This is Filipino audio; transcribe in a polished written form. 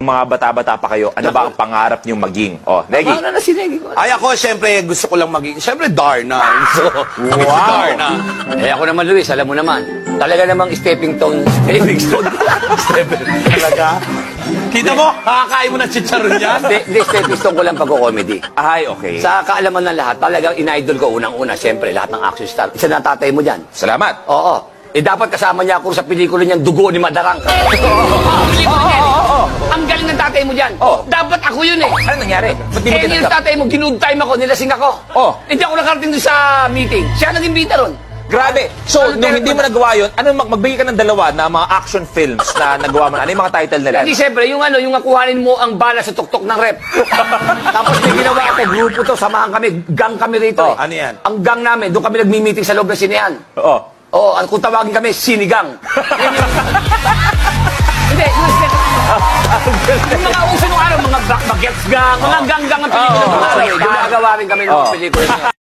Mga bata-bata pa kayo, ano ba ang pangarap niyong maging? Oh, Negi. Paano na si Negi? Ay, ako, siyempre, gusto ko lang maging, siyempre, Darna. So, Wow! Darna. Eh ako naman, Luis, alam mo naman. Talaga namang stepping stone. Talaga? Kita mo, kakakain mo ng chicharon yan? Hindi, stepping stone ko lang pagko-comedy. Ay, okay. Sa kaalaman ng lahat, talagang in-idol ko unang-una, siyempre, lahat ng action star. Isa na tatay mo dyan. Salamat. Oo. Eh, dapat kasama niya ako sa pelikula niyang Dugo ni Madarang. Pelikula niya. Ang galing ng tatay mo dyan. Dapat ako yun eh. Ano nangyari? Ba't di mo Eh, yung tinanggap? tatay mo, ginood time ako, nilasing ako. Hindi ako nakarating doon sa meeting. Siya nag-imbita ron. Grabe. So, nung hindi mo nagawa yun, ano magbigay ka ng dalawa na mga action films na nagawa mo? Ano yung mga title nila? Hindi, siyempre, yung kuhanin mo ang bala sa tuktok ng rep. Tapos may ginawa ako, grupo to, samahan kami, gang kami rito. Ano yan? Ang gang namin, doon kami nag-meeting sa loob ng sinehan. Oo. Oo, kung tawagin kami, sinigang. Hindi, yung mga uso nung araw, mga bagets gang, mga gang-gang ang pelikula nung araw. Gumagawa rin kami ng pelikula niya.